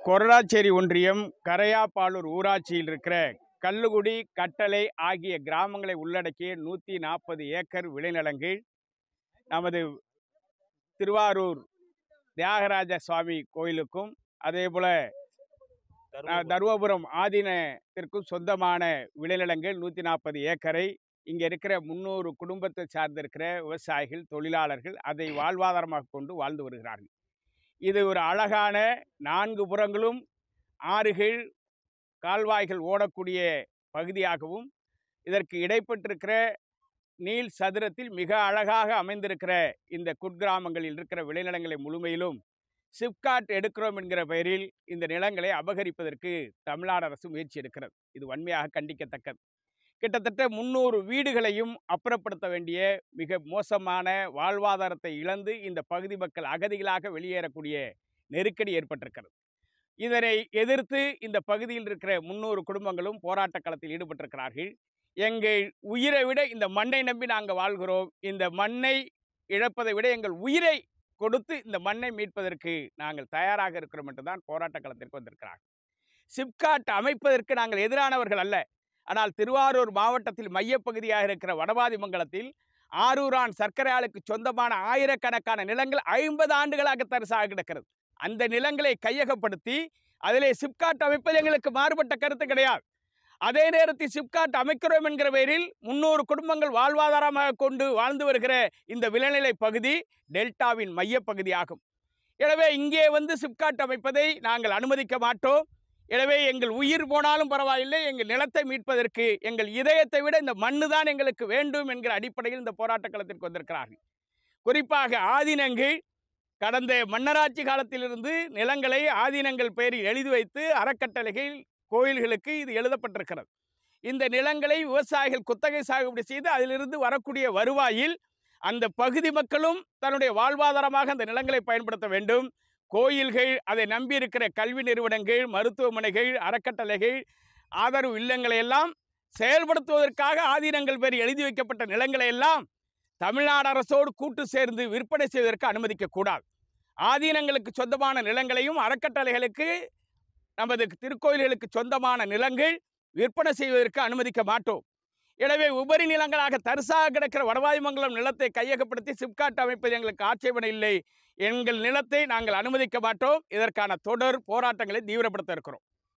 கொரடாச்சேரி ஒன்றியம் கரையாப்பாலூர் ஊராட்சியில் இருக்கிற கல்லுகுடி, கட்டளை ஆகிய கிராமங்களை உள்ளடக்கிய 140 ஏக்கர் விளைநிலங்கள் நமது திருவாரூர் தியாகராஜ சுவாமி கோயிலுக்கும் அதேபோல தருமபுரம் ஆதீனத்திற்கும் சொந்தமான விளைநிலங்கள் 140 ஏக்கரை இங்கே இருக்கிற 300 குடும்பத்தை சார்ந்திருக்கிற விவசாயிகள், தொழிலாளர்கள் அதை வாழ்வாதாரமாக கொண்டு வாழ்ந்து வருகிறார்கள். இது ஒரு அழகான 4 புறங்களும் ஆறுகள், கால்வாய்கள் ஓடக்கூடிய பகுதியாகவும், இதற்கு இடைப்பட்டிருக்கிற நீள் சதுரத்தில் மிக அழகாக அமைந்திருக்கிற இந்த குக்கிராமங்களில் இருக்கிற விளைநிலங்களை முழுமையிலும் சிப்காட் எடுக்கிறோம் என்கிற பெயரில் இந்த நிலங்களை அபகரிப்பதற்கு தமிழ்நாடு அரசு முயற்சி எடுக்கிறது. இது வன்மையாக கண்டிக்கத்தக்கது. கிட்டத்தட்ட 300 வீடுகளையும் அப்புறப்படுத்த வேண்டிய மிக மோசமான வாழ்வாதாரத்தை இழந்து இந்த பகுதி மக்கள் அகதிகளாக வெளியேறக்கூடிய நெருக்கடி ஏற்பட்டிருக்கிறது. இதனை எதிர்த்து இந்த பகுதியில் இருக்கிற 300 குடும்பங்களும் போராட்ட களத்தில் ஈடுபட்டிருக்கிறார்கள். எங்கள் உயிரை விட இந்த மண்ணை நம்பி நாங்கள் வாழ்கிறோம், இந்த மண்ணை இழப்பதை விட எங்கள் உயிரை கொடுத்து இந்த மண்ணை மீட்பதற்கு நாங்கள் தயாராக இருக்கிறோம் என்றுதான் போராட்ட களத்திற்கு வந்திருக்கிறார்கள். சிப்காட் அமைப்பதற்கு நாங்கள் எதிரானவர்கள் அல்ல. ஆனால் திருவாரூர் மாவட்டத்தில் மையப்பகுதியாக இருக்கிற வடபாதிமங்கலத்தில் ஆரூரான் சர்க்கரை ஆலைக்கு சொந்தமான ஆயிரக்கணக்கான நிலங்கள் 50 ஆண்டுகளாக தரிசாக கிடக்கிறது. அந்த நிலங்களை கையகப்படுத்தி அதிலே சிப்காட் அமைப்பது எங்களுக்கு மாறுபட்ட கருத்து கிடையாது. அதே நேரத்தில் சிப்காட் அமைக்கிறோம் என்கிற பெயரில் 300 குடும்பங்கள் வாழ்வாதாரமாக கொண்டு வாழ்ந்து வருகிற இந்த விளைநிலை பகுதி டெல்டாவின் மையப்பகுதியாகும். எனவே இங்கே சிப்காட் அமைப்பதை நாங்கள் அனுமதிக்க மாட்டோம். எனவே எங்கள் உயிர் போனாலும் பரவாயில்லை, எங்கள் நிலத்தை மீட்பதற்கு எங்கள் இதயத்தை விட இந்த மண்ணு தான் எங்களுக்கு வேண்டும் என்கிற அடிப்படையில் இந்த போராட்ட களத்திற்கு வந்திருக்கிறார்கள். குறிப்பாக ஆதீனங்கள் கடந்த மன்னராட்சி காலத்திலிருந்து நிலங்களை ஆதீனங்கள் பெயரில் எழுதி வைத்து அறக்கட்டளைகள், கோயில்களுக்கு இது எழுதப்பட்டிருக்கிறது. இந்த நிலங்களை விவசாயிகள் குத்தகை சாகுபடி செய்து அதிலிருந்து வரக்கூடிய வருவாயில் அந்த பகுதி மக்களும் தன்னுடைய வாழ்வாதாரமாக அந்த நிலங்களை பயன்படுத்த வேண்டும். கோயில்கள், அதை நம்பியிருக்கிற கல்வி நிறுவனங்கள், மருத்துவமனைகள், அறக்கட்டளைகள், ஆதரவு இல்லங்களை எல்லாம் செயல்படுத்துவதற்காக ஆதீனங்கள் பேர் எழுதி வைக்கப்பட்ட நிலங்களை எல்லாம் தமிழ்நாடு அரசோடு கூட்டு சேர்ந்து விற்பனை செய்வதற்கு அனுமதிக்கக்கூடாது. ஆதீனங்களுக்கு சொந்தமான நிலங்களையும் அறக்கட்டளைகளுக்கு, நமது திருக்கோயில்களுக்கு சொந்தமான நிலங்கள் விற்பனை செய்வதற்கு அனுமதிக்க மாட்டோம். எனவே உபரி நிலங்களாக தரிசாக கிடக்கிற வடபாதிமங்கலம் நிலத்தை கையகப்படுத்தி சிப்காட் அமைப்பது எங்களுக்கு ஆட்சேபனை இல்லை. எங்கள் நிலத்தை நாங்கள் அனுமதிக்க மாட்டோம். இதற்கான தொடர் போராட்டங்களை தீவிரப்படுத்த இருக்கிறோம்.